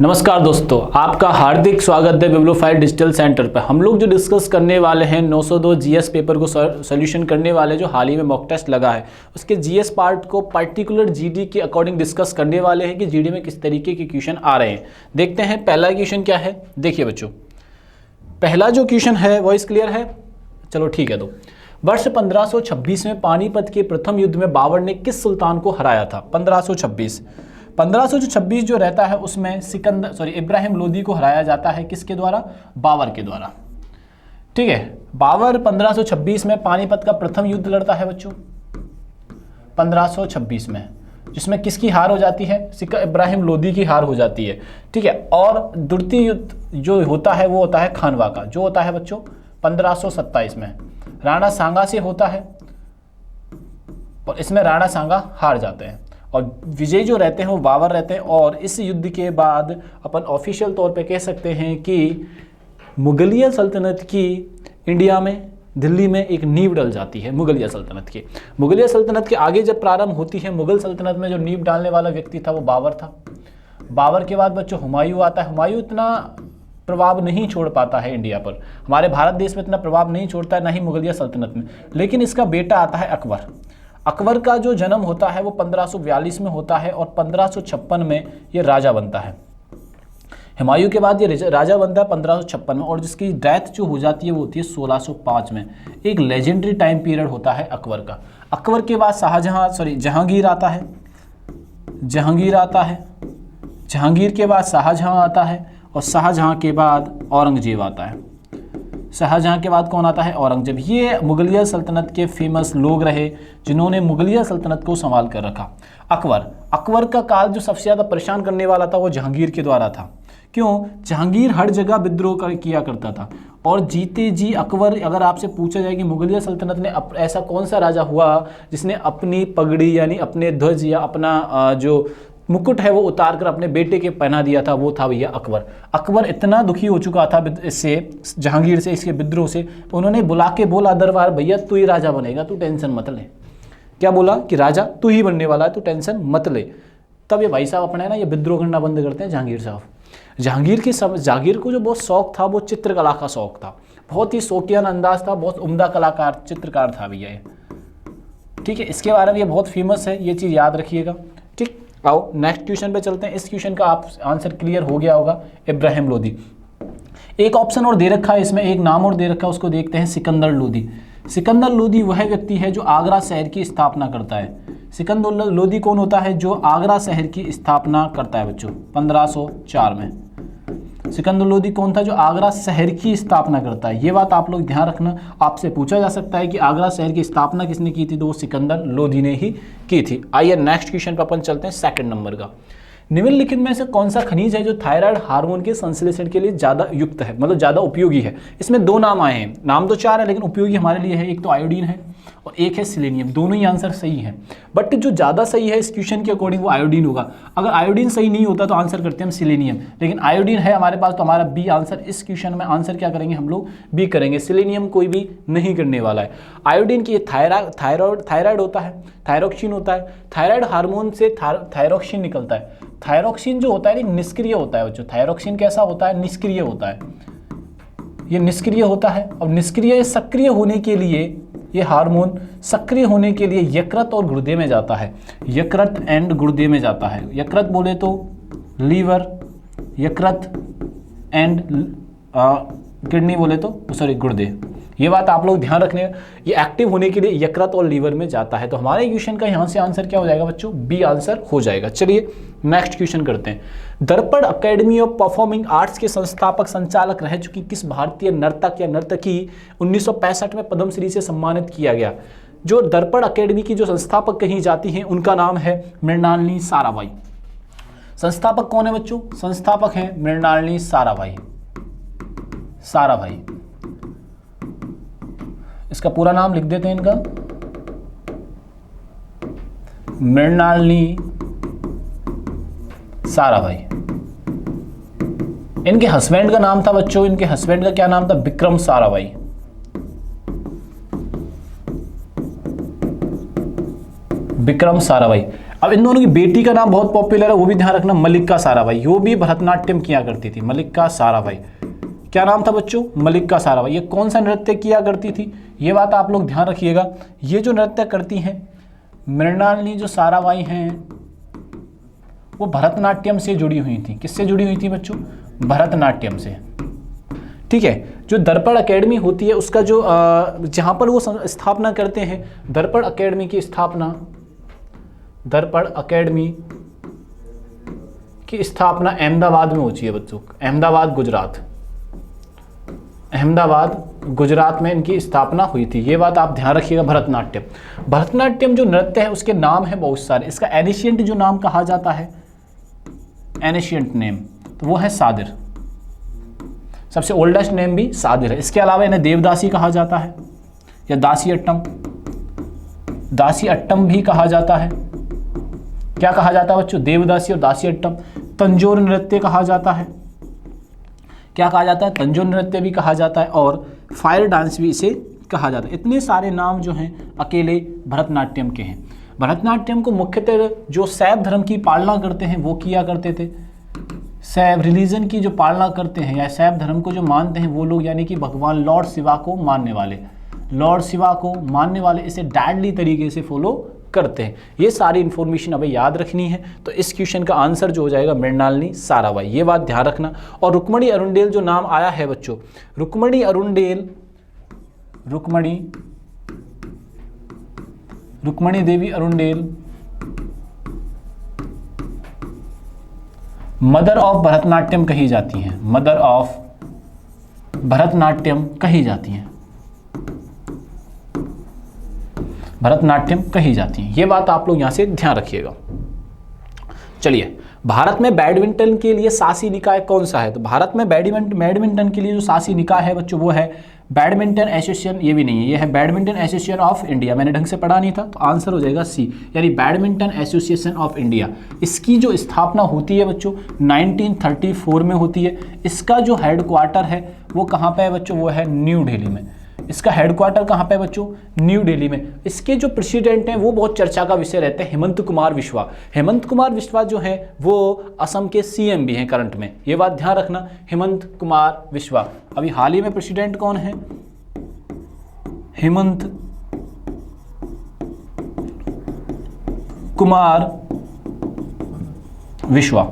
नमस्कार दोस्तों, आपका हार्दिक स्वागत है बिब्लोफाइड डिजिटल सेंटर पर। हम लोग जो डिस्कस करने वाले हैं 902 जीएस पेपर को सॉल्यूशन करने वाले जो हाल ही में मॉक टेस्ट लगा है उसके जीएस पार्ट को पर्टिकुलर जीडी के अकॉर्डिंग डिस्कस करने वाले हैं कि जीडी में किस तरीके के क्वेश्चन आ रहे हैं। देखते हैं पहला क्वेश्चन क्या है। देखिए बच्चों, पहला जो क्वेश्चन है वॉइस क्लियर है? चलो ठीक है। तो वर्ष 1526 में पानीपत के प्रथम युद्ध में बाबर ने किस सुल्तान को हराया था? 1526 जो रहता है उसमें इब्राहिम लोदी को हराया जाता है। किसके द्वारा? बाबर के द्वारा। ठीक है, बाबर 1526 में पानीपत का प्रथम युद्ध लड़ता है बच्चों 1526 में, जिसमें किसकी हार हो जाती है? इब्राहिम लोदी की हार हो जाती है। ठीक है, और द्वितीय युद्ध जो होता है वो होता है खानवा का, जो होता है बच्चों 1527 में राणा सांगा से होता है, और इसमें राणा सांगा हार जाते हैं और विजयी जो रहते हैं वो बाबर रहते हैं। और इस युद्ध के बाद अपन ऑफिशियल तौर पे कह सकते हैं कि मुगलिया सल्तनत की इंडिया में, दिल्ली में एक नींव डल जाती है मुगलिया सल्तनत की। मुगलिया सल्तनत के आगे जब प्रारंभ होती है, मुगल सल्तनत में जो नींव डालने वाला व्यक्ति था वो बाबर था। बाबर के बाद बच्चों हुमायूं आता है। हुमायूं इतना प्रभाव नहीं छोड़ पाता है इंडिया पर, हमारे भारत देश में इतना प्रभाव नहीं छोड़ता है, ना ही मुगलिया सल्तनत में। लेकिन इसका बेटा आता है अकबर। अकबर का जो जन्म होता है वो 1542 में होता है और 1556 में ये राजा बनता है। हुमायूं के बाद ये राजा बनता है 1556 में, और जिसकी डेथ जो हो जाती है वो होती है 1605 में। एक लेजेंडरी टाइम पीरियड होता है अकबर का। अकबर के बाद जहांगीर आता है। जहांगीर के बाद शाहजहां आता है, और शाहजहां के बाद औरंगजेब आता है। शाहजहां के बाद कौन आता है? औरंगजेब। ये मुगलिया सल्तनत के फेमस लोग रहे जिन्होंने मुगलिया सल्तनत को संभाल कर रखा। अकबर का काल जो सबसे ज़्यादा परेशान करने वाला था वो जहांगीर के द्वारा था। क्यों? जहांगीर हर जगह विद्रोह किया करता था, और जीते जी अकबर, अगर आपसे पूछा जाए कि मुगलिया सल्तनत ने ऐसा कौन सा राजा हुआ जिसने अपनी पगड़ी यानी अपने ध्वज या अपना जो मुकुट है वो उतार कर अपने बेटे के पहना दिया था, वो था भैया अकबर। अकबर इतना दुखी हो चुका था इससे, जहांगीर से, इसके विद्रोह से, उन्होंने बुला के बोला दरबार, भैया तू ही राजा बनेगा, तू टेंशन मत ले। क्या बोला? कि राजा तू ही बनने वाला है, तू टेंशन मत ले। तब ये भाई साहब अपने है ना ये विद्रोह करना बंद करते हैं जहांगीर साहब। जहांगीर को जो बहुत शौक था वो चित्रकला का शौक था, बहुत ही शौकियान अंदाज था, बहुत उम्दा कलाकार चित्रकार था भैया ये। ठीक है, इसके बारे में ये बहुत फेमस है, ये चीज़ याद रखिएगा। ठीक, आओ नेक्स्ट क्वेश्चन पे चलते हैं। इस क्वेश्चन का आप आंसर क्लियर हो गया होगा, इब्राहिम लोदी। एक ऑप्शन और दे रखा है इसमें, एक नाम और दे रखा है, उसको देखते हैं, सिकंदर लोदी। सिकंदर लोदी वह व्यक्ति है जो आगरा शहर की स्थापना करता है। सिकंदर लोदी कौन होता है? जो आगरा शहर की स्थापना करता है बच्चों 1504 में। सिकंदर लोदी कौन था? जो आगरा शहर की स्थापना करता है। ये बात आप लोग ध्यान रखना, आपसे पूछा जा सकता है कि आगरा शहर की स्थापना किसने की थी, तो वो सिकंदर लोदी ने ही की थी। आइए नेक्स्ट क्वेश्चन पर अपन चलते हैं, सेकंड नंबर का। निम्नलिखित में से कौन सा खनिज है जो थायराइड हार्मोन के संश्लेषण के लिए ज़्यादा युक्त है, मतलब ज़्यादा उपयोगी है? इसमें दो नाम आए हैं, नाम तो चार है लेकिन उपयोगी हमारे लिए है। एक तो आयोडीन है और एक है सिलेनियम। दोनों ही आंसर सही है, बट जो ज़्यादा सही है इस क्वेश्चन के अकॉर्डिंग वो आयोडीन होगा। अगर आयोडीन सही नहीं होता तो आंसर करते हैं हम सिलेनियम, लेकिन आयोडीन है हमारे पास तो हमारा बी आंसर। इस क्वेश्चन में आंसर क्या करेंगे हम लोग? बी करेंगे। सिलेनियम कोई भी नहीं करने वाला है। आयोडीन की थायराइड होता है, थायरोक्सिन होता है। थायराइड हार्मोन से थायरोक्सिन निकलता है। थायरोक्सिन जो होता है निष्क्रिय होता है बच्चों। थायरोक्सिन कैसा होता है? निष्क्रिय होता है। ये निष्क्रिय होता है, और निष्क्रिय सक्रिय होने के लिए, ये हार्मोन सक्रिय होने के लिए यकृत और गुर्दे में जाता है। यकृत एंड गुर्दे में जाता है। यकृत बोले तो लीवर, यकृत एंड किडनी बोले तो गुर्दे। ये बात आप लोग ध्यान रखने, ये एक्टिव होने के लिए यकृत और लीवर में जाता है। तो हमारे क्वेश्चन का यहाँ से आंसर क्या हो जाएगा बच्चों? बी आंसर हो जाएगा। चलिए नेक्स्ट क्वेश्चन करते हैं। दर्पण अकेडमी ऑफ परफॉर्मिंग आर्ट्स के संस्थापक संचालक रह चुकी किस भारतीय नर्तक या नर्तकी 1965 में पद्मश्री से सम्मानित किया गया? जो दर्पण अकेडमी की जो संस्थापक कही जाती हैं उनका नाम है मृणालिनी साराभाई। संस्थापक कौन है बच्चों? संस्थापक है मृणालिनी साराभाई। इसका पूरा नाम लिख देते हैं इनका, मृणालिनी साराभाई। इनके हस्बैंड का नाम था बच्चों, इनके हस्बैंड का क्या नाम था? विक्रम साराभाई। विक्रम साराभाई। अब इन दोनों की बेटी का नाम बहुत पॉपुलर है, वो भी ध्यान रखना, मल्लिका साराभाई। वो भी भरतनाट्यम किया करती थी, मल्लिका साराभाई। क्या नाम था बच्चों? मल्लिका साराभाई। ये कौन सा नृत्य किया करती थी? ये बात आप लोग ध्यान रखिएगा। ये जो नृत्य करती हैं मृणालिनी जो साराभाई हैं, वो भरतनाट्यम से जुड़ी हुई थी। किससे जुड़ी हुई थी बच्चों? भरतनाट्यम से। ठीक है। जो दर्पण एकेडमी होती है उसका जो जहाँ पर वो स्थापना करते हैं, दर्पण एकेडमी की स्थापना, दर्पण एकेडमी की स्थापना अहमदाबाद में होती है बच्चों। अहमदाबाद गुजरात, अहमदाबाद गुजरात में इनकी स्थापना हुई थी। ये बात आप ध्यान रखिएगा। भरतनाट्यम, भरतनाट्यम जो नृत्य है उसके नाम है बहुत सारे। इसका एनिशियंट जो नाम कहा जाता है, एनिशियंट नेम, तो वो है सादिर। सबसे ओल्डेस्ट नेम भी सादिर है। इसके अलावा इन्हें देवदासी कहा जाता है या दासी अट्टम, दासी अट्टम भी कहा जाता है। क्या कहा जाता है बच्चों? देवदासी और दासी अट्टम। तंजोर नृत्य कहा जाता है। क्या कहा जाता है? तंजोर नृत्य भी कहा जाता है और फायर डांस भी इसे कहा जाता है। इतने सारे नाम जो हैं अकेले भरतनाट्यम के हैं। भरतनाट्यम को मुख्यतः जो शैव धर्म की पालना करते हैं वो किया करते थे। शैव रिलीजन की जो पालना करते हैं या शैव धर्म को जो मानते हैं वो लोग, यानी कि भगवान लॉर्ड शिवा को मानने वाले, लॉर्ड शिवा को मानने वाले इसे डैडली तरीके से फॉलो करते हैं। ये सारी इंफॉर्मेशन हमें याद रखनी है। तो इस क्वेश्चन का आंसर जो हो जाएगा मृणालिनी साराभाई। ये बात ध्यान रखना। और रुक्मणी अरुंडेल जो नाम आया है बच्चों, Rukmini Arundale, Rukmini Devi Arundale mother of Bharatanatyam कही जाती हैं, मदर ऑफ भरतनाट्यम कही जाती हैं, भरतनाट्यम कही जाती हैं। ये बात आप लोग यहां से ध्यान रखिएगा। चलिए, भारत में बैडमिंटन के लिए शासी निकाय कौन सा है? तो भारत में बैडमिंटन के लिए जो शासी निकाय है बच्चों वो है बैडमिंटन एसोसिएशन। ये भी नहीं है, ये है बैडमिंटन एसोसिएशन ऑफ इंडिया। मैंने ढंग से पढ़ा नहीं था तो आंसर हो जाएगा सी, यानी बैडमिंटन एसोसिएशन ऑफ इंडिया। इसकी जो स्थापना होती है बच्चों 1934 में होती है। इसका जो हेडक्वार्टर है वो कहाँ पे है बच्चों? वो है न्यू दिल्ली में। इसका हेडक्वार्टर कहाँ पे है बच्चों? न्यू दिल्ली में। इसके जो प्रेसिडेंट हैं वो बहुत चर्चा का विषय रहते हैं, हेमंत कुमार बिश्वा। हेमंत कुमार बिश्वा जो है वो असम के सीएम भी हैं करंट में। ये बात ध्यान रखना, हेमंत कुमार बिश्वा। अभी हाल ही में प्रेसिडेंट कौन है? हेमंत कुमार बिश्वा।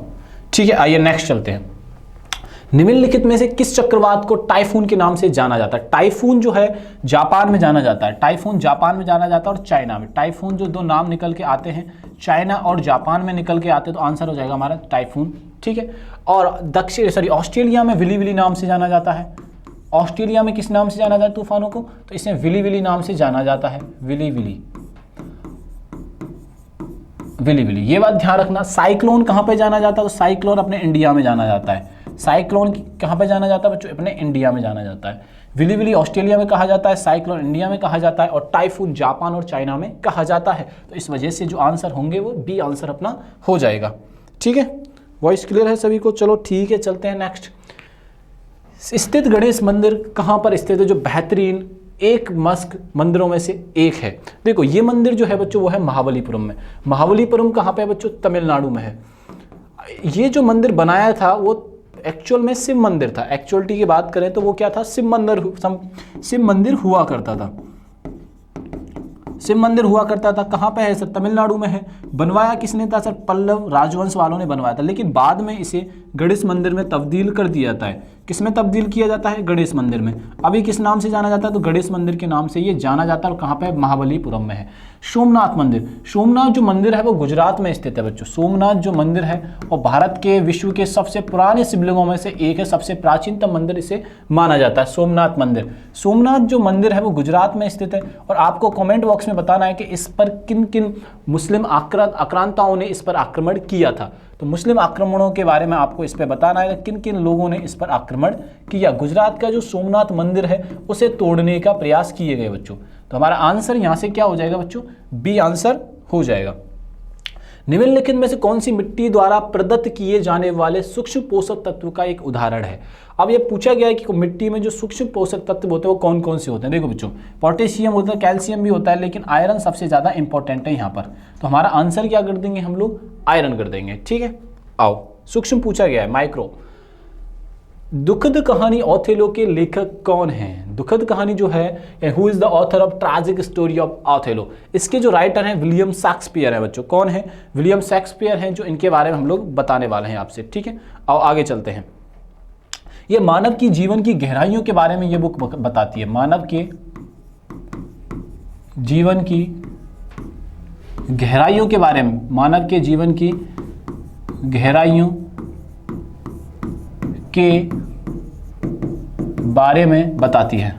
ठीक है, आइए नेक्स्ट चलते हैं। निम्नलिखित में से किस चक्रवात को टाइफून के नाम से जाना जाता है? टाइफून जो है जापान में जाना जाता है, टाइफून जापान में जाना जाता है और चाइना में। टाइफून जो दो नाम निकल के आते हैं, चाइना और जापान में निकल के आते हैं, तो आंसर हो जाएगा हमारा टाइफून। ठीक है। और ऑस्ट्रेलिया में विली विली नाम से जाना जाता है। ऑस्ट्रेलिया में किस नाम से जाना जाता है तूफानों को? तो इसे विली विली नाम से जाना जाता है, विली विली, विली विली। ये बात ध्यान रखना। साइक्लोन कहाँ पे जाना जाता है? तो साइक्लोन अपने इंडिया में जाना जाता है। साइक्लोन कहाँ पे जाना जाता है बच्चों? अपने इंडिया में जाना जाता है। विली विली ऑस्ट्रेलिया में कहा जाता है, साइक्लोन इंडिया में कहा जाता है और टाइफून जापान और चाइना में कहा जाता है। तो इस वजह से जो आंसर होंगे वो बी आंसर अपना हो जाएगा। ठीक है, वॉइस क्लियर है सभी को? चलो ठीक है, चलते हैं नेक्स्ट। स्थित गणेश मंदिर कहाँ पर स्थित है जो बेहतरीन एक मस्क मंदिरों में से एक है? देखो ये मंदिर जो है बच्चों वो है महाबलीपुरम में। महाबलीपुरम कहाँ पे है बच्चों? तमिलनाडु में है। ये जो मंदिर बनाया था वो एक्चुअल में शिव मंदिर था। एक्चुअलिटी की बात करें तो वो क्या था? शिव मंदिर हुआ करता था। शिव मंदिर हुआ करता था। कहाँ पे है सर? तमिलनाडु में है। बनवाया किसने था सर? पल्लव राजवंश वालों ने बनवाया था, लेकिन बाद में इसे गणेश मंदिर में तब्दील कर दिया जाता है। किस में तब्दील किया जाता है? गणेश मंदिर में। अभी किस नाम से जाना जाता है? तो गणेश मंदिर के नाम से ये जाना जाता है। और कहाँ पे? महाबलीपुरम में है। सोमनाथ मंदिर, सोमनाथ जो मंदिर है वो गुजरात में स्थित है बच्चों। सोमनाथ जो मंदिर है और भारत के विश्व के सबसे पुराने शिवलिंगों में से एक है, सबसे प्राचीनतम मंदिर इसे माना जाता है, सोमनाथ मंदिर। सोमनाथ जो मंदिर है वो गुजरात में स्थित है। और आपको कमेंट बॉक्स में बताना है कि इस पर किन किन मुस्लिम आक्रांताओं ने इस पर आक्रमण किया था। तो मुस्लिम आक्रमणों के बारे में आपको इस पर बताना है किन किन लोगों ने इस पर आक्रमण किया। गुजरात का जो सोमनाथ मंदिर है उसे तोड़ने का प्रयास किए गए बच्चों। तो हमारा आंसर यहां से क्या हो जाएगा बच्चों? बी आंसर हो जाएगा। निम्नलिखित में से कौन सी मिट्टी द्वारा प्रदत्त किए जाने वाले सूक्ष्म पोषक तत्व का एक उदाहरण है। अब ये पूछा गया है कि मिट्टी में जो सूक्ष्म पोषक तत्व होते हैं वो कौन कौन से होते हैं। देखो बच्चों, पोटेशियम होता है, कैल्शियम भी होता है, लेकिन आयरन सबसे ज़्यादा इंपॉर्टेंट है यहाँ पर। तो हमारा आंसर क्या कर देंगे हम लोग, आयरन कर देंगे। ठीक है, आओ सूक्ष्म पूछा गया है, माइक्रो। दुखद कहानी ओथेलो के लेखक कौन हैं। दुखद कहानी जो है, who is the author of tragic story of Othello, इसके जो राइटर हैं विलियम शेक्सपियर है बच्चों। कौन है, विलियम शेक्सपियर हैं, जो इनके बारे में हम लोग बताने वाले हैं आपसे। ठीक है, आओ आगे चलते हैं। ये मानव की जीवन की गहराइयों के बारे में ये बुक बताती है, मानव के जीवन की गहराइयों के बारे में, मानव के जीवन की गहराइयों के बारे में बताती है।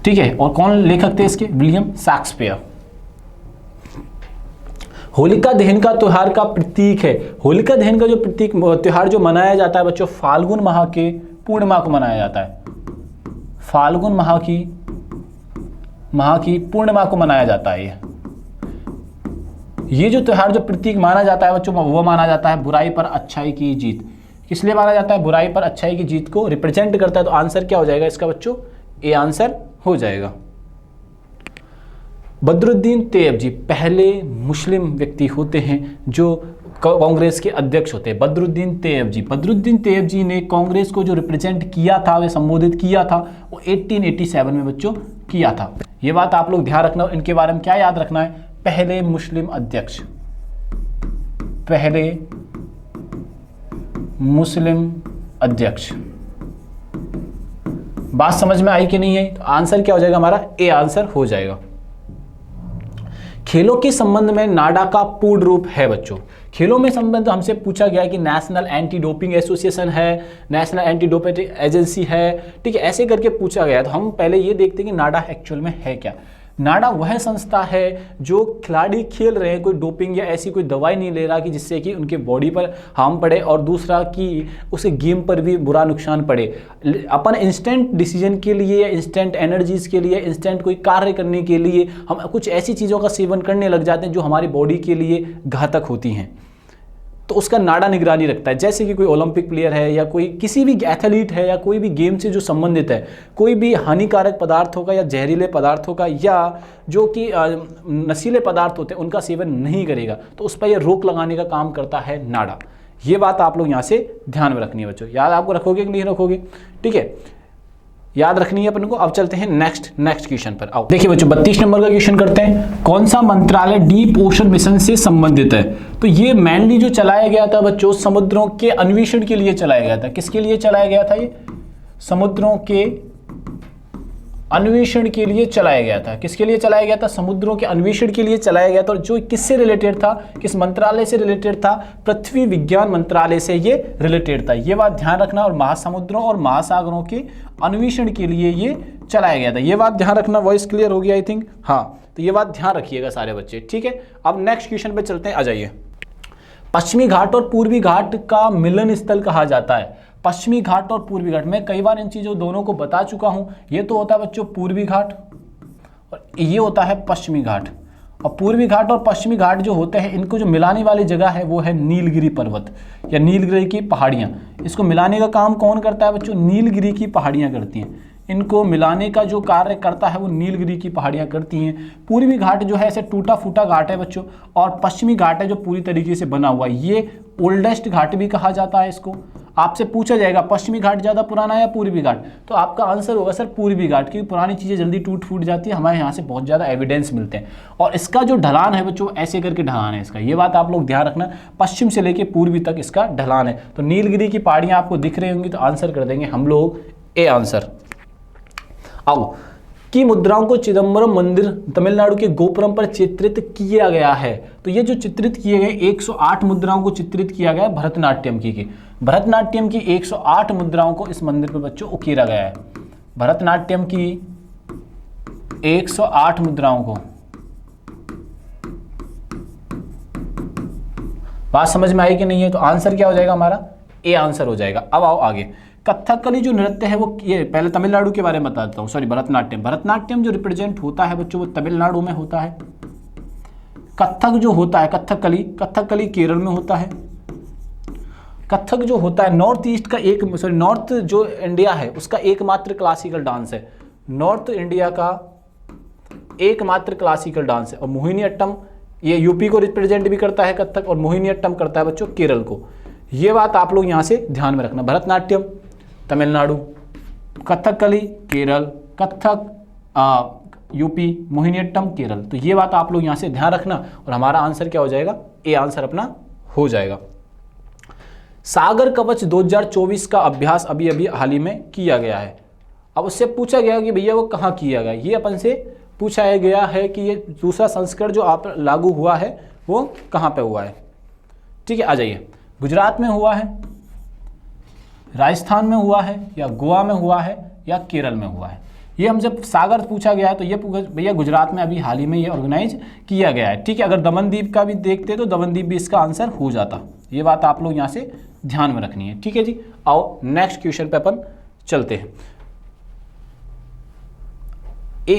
ठीक है, और कौन लेखक थे इसके, विलियम शेक्सपियर। होलिका दहन का त्योहार का प्रतीक है। होलिका दहन का जो प्रतीक त्योहार जो मनाया जाता है बच्चों, फाल्गुन माह के पूर्णिमा को मनाया जाता है। फाल्गुन माह की पूर्णिमा को मनाया जाता है। ये जो त्योहार जो प्रतीक माना जाता है बच्चों, वो माना जाता है बुराई पर अच्छाई की जीत। किस लिए माना जाता है, बुराई पर अच्छाई की जीत को रिप्रेजेंट करता है। तो आंसर क्या हो जाएगा इसका बच्चों, ए आंसर हो जाएगा। बदरुद्दीन तैयब पहले मुस्लिम व्यक्ति होते हैं जो कांग्रेस के अध्यक्ष होते हैं। बदरुद्दीन तैयब जी ने कांग्रेस को जो रिप्रेजेंट किया था, वे संबोधित किया था, वो 1887 में बच्चों किया था। ये बात आप लोग ध्यान रखना। इनके बारे में क्या याद रखना है, पहले मुस्लिम अध्यक्ष, पहले मुस्लिम अध्यक्ष। बात समझ में आई कि नहीं है, तो आंसर क्या हो जाएगा हमारा, ए आंसर हो जाएगा। खेलों के संबंध में नाडा का पूर्ण रूप है बच्चों। खेलों में संबंध हमसे पूछा गया है कि नेशनल एंटी डोपिंग एसोसिएशन है, नेशनल एंटी डोपिंग एजेंसी है। ठीक है, ऐसे करके पूछा गया। तो हम पहले ये देखते हैं कि नाडा एक्चुअल में है क्या। नाडा वह संस्था है जो खिलाड़ी खेल रहे हैं, कोई डोपिंग या ऐसी कोई दवाई नहीं ले रहा कि जिससे कि उनके बॉडी पर हार्म पड़े, और दूसरा कि उसे गेम पर भी बुरा नुकसान पड़े। अपन इंस्टेंट डिसीजन के लिए या इंस्टेंट एनर्जीज के लिए, इंस्टेंट कोई कार्य करने के लिए हम कुछ ऐसी चीज़ों का सेवन करने लग जाते हैं जो हमारी बॉडी के लिए घातक होती हैं। तो उसका नाडा निगरानी रखता है। जैसे कि कोई ओलंपिक प्लेयर है या कोई किसी भी एथलीट है या कोई भी गेम से जो संबंधित है, कोई भी हानिकारक पदार्थों का या जहरीले पदार्थों का या जो कि नशीले पदार्थ होते हैं उनका सेवन नहीं करेगा, तो उस पर यह रोक लगाने का काम करता है नाडा। ये बात आप लोग यहाँ से ध्यान में रखनी है बच्चों। याद आपको रखोगे कि नहीं रखोगे, ठीक है, याद रखनी है अपन को। अब चलते हैं नेक्स्ट क्वेश्चन पर। आओ देखिए बच्चों, 32 नंबर का क्वेश्चन करते हैं। कौन सा मंत्रालय डीप ओशन मिशन से संबंधित है। तो ये मेनली जो चलाया गया था बच्चों, समुद्रों के अन्वेषण के लिए चलाया गया था। किसके लिए चलाया गया था, ये समुद्रों के अन्वेषण के लिए चलाया गया था। किसके लिए चलाया गया था, समुद्रों के अन्वेषण के लिए चलाया गया था। और जो किससे रिलेटेड था, किस मंत्रालय से रिलेटेड था, पृथ्वी विज्ञान मंत्रालय से ये रिलेटेड था। ये बात ध्यान रखना। और महासमुद्रों और महासागरों के अन्वेषण के लिए ये चलाया गया था। ये बात ध्यान रखना। वॉइस क्लियर हो गया आई थिंक, हाँ, तो ये बात ध्यान रखिएगा सारे बच्चे, ठीक है। अब नेक्स्ट क्वेश्चन पे चलते हैं, आ जाइए। पश्चिमी घाट और पूर्वी घाट का मिलन स्थल कहा जाता है। पश्चिमी घाट और पूर्वी घाट, मैं कई बार इन चीज़ों दोनों को बता चुका हूं। ये तो होता है बच्चों पूर्वी घाट और ये होता है पश्चिमी घाट। और पूर्वी घाट और पश्चिमी घाट जो होते हैं, इनको जो मिलाने वाली जगह है वो है नीलगिरी पर्वत या नीलगिरी की पहाड़ियाँ। इसको मिलाने का काम कौन करता है बच्चों, नीलगिरी की पहाड़ियाँ करती हैं। इनको मिलाने का जो कार्य करता है वो नीलगिरी की पहाड़ियाँ करती हैं। पूर्वी घाट जो है ऐसे टूटा फूटा घाट है बच्चों, और पश्चिमी घाट है जो पूरी तरीके से बना हुआ है। ये ओल्डेस्ट घाट भी कहा जाता है इसको। आपसे पूछा जाएगा पश्चिमी घाट ज़्यादा पुराना है या पूर्वी घाट, तो आपका आंसर होगा सर पूर्वी घाट, क्योंकि पुरानी चीज़ें जल्दी टूट फूट जाती है। हमारे यहाँ से बहुत ज़्यादा एविडेंस मिलते हैं। और इसका जो ढलान है बच्चों, ऐसे करके ढलान है इसका। ये बात आप लोग ध्यान रखना, पश्चिम से लेके पूर्वी तक इसका ढलान है। तो नीलगिरी की पहाड़ियाँ आपको दिख रही होंगी, तो आंसर कर देंगे हम लोग ए आंसर। आओ, की मुद्राओं को चिदम्बरम मंदिर तमिलनाडु के गोपुरम पर चित्रित किया गया है। तो ये जो चित्रित किए गए 108 मुद्राओं को चित्रित किया गया है भरतनाट्यम की। भरतनाट्यम की 108 मुद्राओं को इस मंदिर पर बच्चों उकेरा गया है। भरतनाट्यम की 108 मुद्राओं को, बात समझ में आई कि नहीं है, तो आंसर क्या हो जाएगा हमारा, ए आंसर हो जाएगा। अब आओ आगे। कथकली जो नृत्य है वो, ये पहले तमिलनाडु के बारे में बता देता हूँ, सॉरी भरतनाट्यम। भरतनाट्यम जो रिप्रेजेंट होता है बच्चों वो तमिलनाडु में होता है। कथक जो होता है, कथकली केरल में होता है। कथक जो होता है नॉर्थ जो इंडिया है उसका एकमात्र क्लासिकल डांस है, नॉर्थ इंडिया का एकमात्र क्लासिकल डांस है। और मोहिनीअट्टम ये यूपी को रिप्रेजेंट भी करता है कथक, और मोहिनीअट्टम करता है बच्चों केरल को। ये बात आप लोग यहाँ से ध्यान में रखना। भरतनाट्यम तमिलनाडु, कथकली केरल, कथक यूपी, मोहिनीअट्टम केरल। तो ये बात आप लोग यहाँ से ध्यान रखना और हमारा आंसर क्या हो जाएगा, ए आंसर अपना हो जाएगा। सागर कवच 2024 का अभ्यास अभी अभी हाल ही में किया गया है। अब उससे पूछा गया कि भैया वो कहाँ किया गया, ये अपन से पूछा गया है कि ये दूसरा संस्करण जो आप लागू हुआ है वो कहाँ पे हुआ है। ठीक है, आ जाइए। गुजरात में हुआ है, राजस्थान में हुआ है, या गोवा में हुआ है, या केरल में हुआ है। ये हम जब सागर पूछा गया है तो ये भैया गुजरात में अभी हाल ही में ये ऑर्गेनाइज किया गया है। ठीक है, अगर दमनदीप का भी देखते तो दमनदीप भी इसका आंसर हो जाता। ये बात आप लोग यहाँ से ध्यान में रखनी है। ठीक है जी, आओ नेक्स्ट क्वेश्चन पे अपन चलते हैं।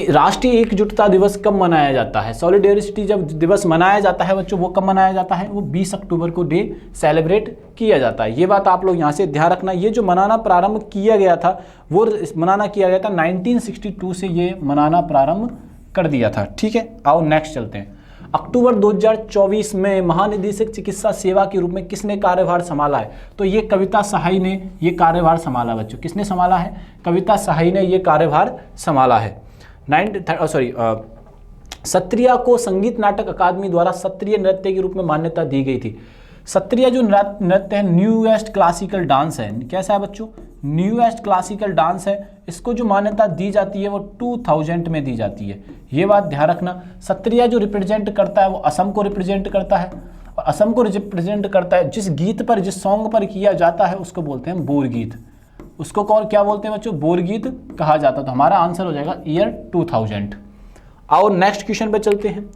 राष्ट्रीय एकजुटता दिवस कब मनाया जाता है? सॉलिडेरिटी जब दिवस मनाया जाता है बच्चों, वो कब मनाया जाता है? वो 20 अक्टूबर को डे सेलिब्रेट किया जाता है। ये बात आप लोग यहाँ से ध्यान रखना। ये जो मनाना प्रारंभ किया गया था वो मनाना किया गया था 1962 से ये मनाना प्रारंभ कर दिया था। ठीक है, आओ नेक्स्ट चलते हैं। अक्टूबर 2024 में महानिदेशक चिकित्सा सेवा के रूप में किसने कार्यभार संभाला है? तो ये कविता सहाय ने ये कार्यभार संभाला बच्चों। किसने संभाला है? कविता सहाय ने ये कार्यभार संभाला है। सत्रिया को संगीत नाटक अकादमी द्वारा सत्रिय नृत्य के रूप में मान्यता दी गई थी। सत्रिया जो नृत्य है न्यूएस्ट क्लासिकल डांस है। कैसा है बच्चों? न्यूएस्ट क्लासिकल डांस है। इसको जो मान्यता दी जाती है वो 2000 में दी जाती है। ये बात ध्यान रखना। सत्रिया जो रिप्रेजेंट करता है वो असम को रिप्रेजेंट करता है, और असम को रिप्रेजेंट करता है जिस गीत पर, जिस सॉन्ग पर किया जाता है उसको बोलते हैं बोर गीत। उसको कौन क्या बोलते हैं बच्चों? बोर गीत कहा जाता है। तो हमारा आंसर हो जाएगा ईयर 2000। आओ नेक्स्ट क्वेश्चन पे चलते हैं।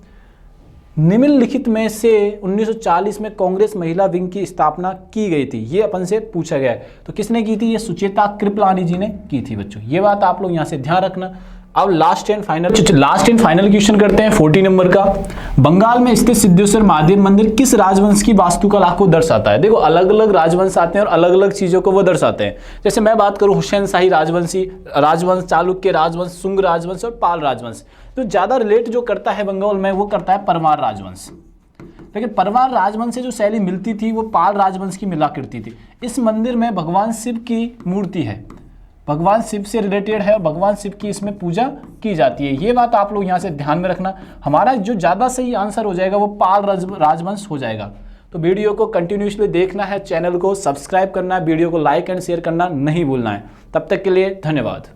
निम्नलिखित में से 1940 में कांग्रेस महिला विंग की स्थापना की गई थी। ये अपन से पूछा गया है। तो किसने की थी? ये सुचेता कृपलानी जी ने की थी बच्चों। ये बात आप लोग यहाँ से ध्यान रखना। अब लास्ट एंड फाइनल क्वेश्चन करते हैं 40 नंबर का। बंगाल में स्थित सिद्धेश्वर महादेव मंदिर किस राजवंश की वास्तुकला को दर्शाता है? देखो अलग अलग राजवंश आते हैं और अलग अलग चीजों को वो दर्शाते हैं। जैसे मैं बात करूं हुसैन शाही राजवंश, चालुक्य राजवंश, शुंग राजवंश और पाल राजवंश। तो ज्यादा रिलेट जो करता है बंगाल में वो करता है परमार राजवंश। लेकिन परमार राजवंश से जो शैली मिलती थी वो पाल राजवंश की मिला करती थी। इस मंदिर में भगवान शिव की मूर्ति है, भगवान शिव से रिलेटेड है और भगवान शिव की इसमें पूजा की जाती है। ये बात आप लोग यहाँ से ध्यान में रखना। हमारा जो ज़्यादा सही आंसर हो जाएगा वो पाल राजवंश हो जाएगा। तो वीडियो को कंटिन्यूसली देखना है, चैनल को सब्सक्राइब करना है, वीडियो को लाइक एंड शेयर करना नहीं भूलना है। तब तक के लिए धन्यवाद।